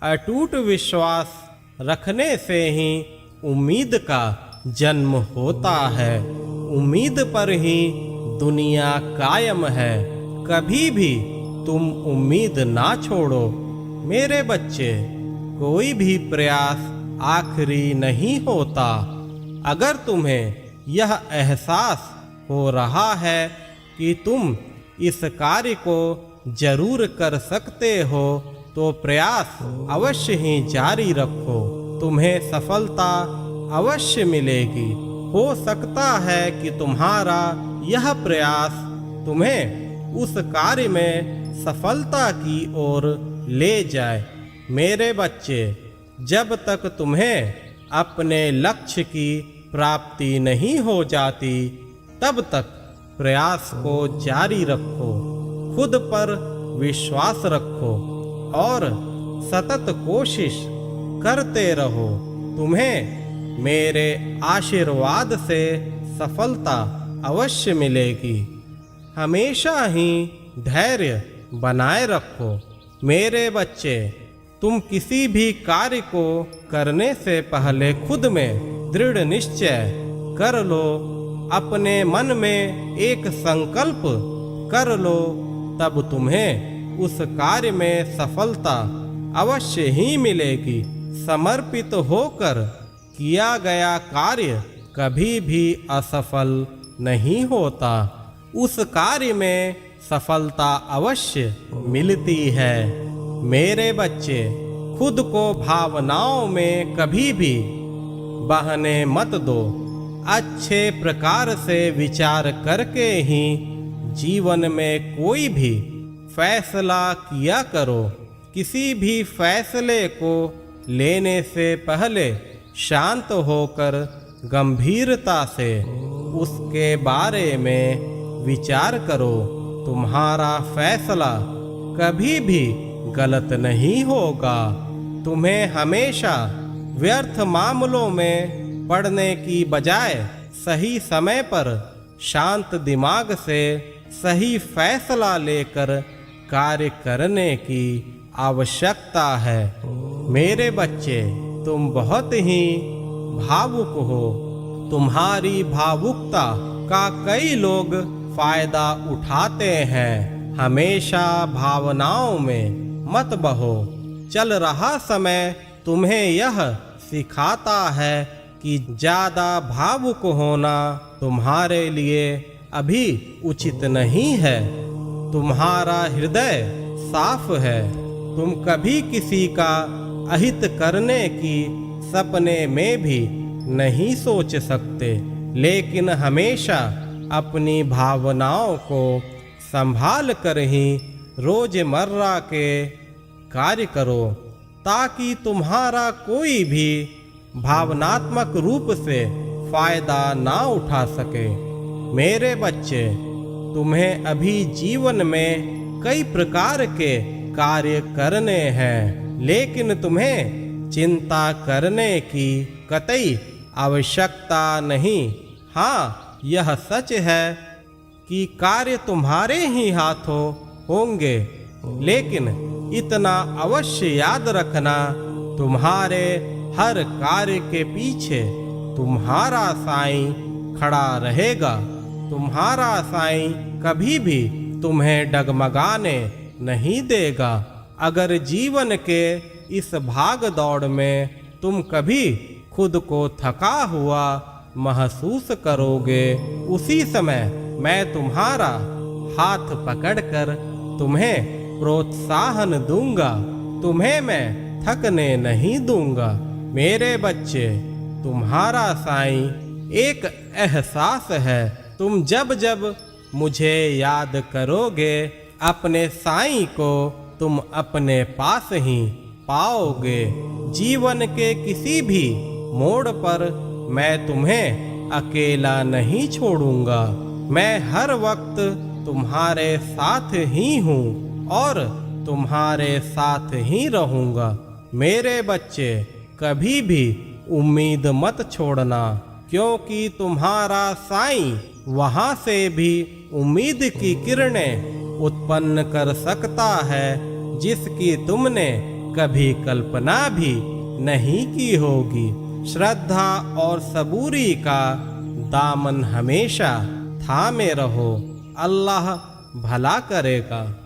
अटूट विश्वास रखने से ही उम्मीद का जन्म होता है। उम्मीद पर ही दुनिया कायम है। कभी भी तुम उम्मीद ना छोड़ो मेरे बच्चे। कोई भी प्रयास आखिरी नहीं होता। अगर तुम्हें यह एहसास हो रहा है कि तुम इस कार्य को जरूर कर सकते हो तो प्रयास अवश्य ही जारी रखो। तुम्हें सफलता अवश्य मिलेगी। हो सकता है कि तुम्हारा यह प्रयास तुम्हें उस कार्य में सफलता की ओर ले जाए। मेरे बच्चे, जब तक तुम्हें अपने लक्ष्य की प्राप्ति नहीं हो जाती तब तक प्रयास को जारी रखो। खुद पर विश्वास रखो और सतत कोशिश करते रहो। तुम्हें मेरे आशीर्वाद से सफलता अवश्य मिलेगी। हमेशा ही धैर्य बनाए रखो मेरे बच्चे। तुम किसी भी कार्य को करने से पहले खुद में दृढ़ निश्चय कर लो। अपने मन में एक संकल्प कर लो, तब तुम्हें उस कार्य में सफलता अवश्य ही मिलेगी। समर्पित होकर किया गया कार्य कभी भी असफल नहीं होता। उस कार्य में सफलता अवश्य मिलती है। मेरे बच्चे, खुद को भावनाओं में कभी भी बहने मत दो। अच्छे प्रकार से विचार करके ही जीवन में कोई भी फैसला किया करो। किसी भी फैसले को लेने से पहले शांत होकर गंभीरता से उसके बारे में विचार करो। तुम्हारा फैसला कभी भी गलत नहीं होगा। तुम्हें हमेशा व्यर्थ मामलों में पड़ने की बजाय सही समय पर शांत दिमाग से सही फैसला लेकर कार्य करने की आवश्यकता है। मेरे बच्चे, तुम बहुत ही भावुक हो। तुम्हारी भावुकता का कई लोग फायदा उठाते हैं। हमेशा भावनाओं में मत बहो। चल रहा समय तुम्हें यह सिखाता है कि ज्यादा भावुक होना तुम्हारे लिए अभी उचित नहीं है। तुम्हारा हृदय साफ है। तुम कभी किसी का अहित करने की सपने में भी नहीं सोच सकते, लेकिन हमेशा अपनी भावनाओं को संभाल कर ही रोजमर्रा के कार्य करो, ताकि तुम्हारा कोई भी भावनात्मक रूप से फायदा ना उठा सके। मेरे बच्चे, तुम्हें अभी जीवन में कई प्रकार के कार्य करने हैं, लेकिन तुम्हें चिंता करने की कतई आवश्यकता नहीं। हाँ, यह सच है कि कार्य तुम्हारे ही हाथों होंगे, लेकिन इतना अवश्य याद रखना, तुम्हारे हर कार्य के पीछे तुम्हारा साईं खड़ा रहेगा। तुम्हारा साईं कभी भी तुम्हें डगमगाने नहीं देगा। अगर जीवन के इस भाग दौड़ में तुम कभी खुद को थका हुआ महसूस करोगे, उसी समय मैं तुम्हारा हाथ पकड़कर तुम्हें प्रोत्साहन दूंगा। तुम्हें मैं थकने नहीं दूंगा। मेरे बच्चे, तुम्हारा साईं एक एहसास है। तुम जब जब मुझे याद करोगे, अपने साईं को तुम अपने पास ही पाओगे। जीवन के किसी भी मोड़ पर मैं तुम्हें अकेला नहीं छोड़ूंगा। मैं हर वक्त तुम्हारे साथ ही हूँ और तुम्हारे साथ ही रहूंगा। मेरे बच्चे, कभी भी उम्मीद मत छोड़ना, क्योंकि तुम्हारा साईं वहां से भी उम्मीद की किरणें उत्पन्न कर सकता है जिसकी तुमने कभी कल्पना भी नहीं की होगी। श्रद्धा और सबूरी का दामन हमेशा थामे रहो, अल्लाह भला करेगा।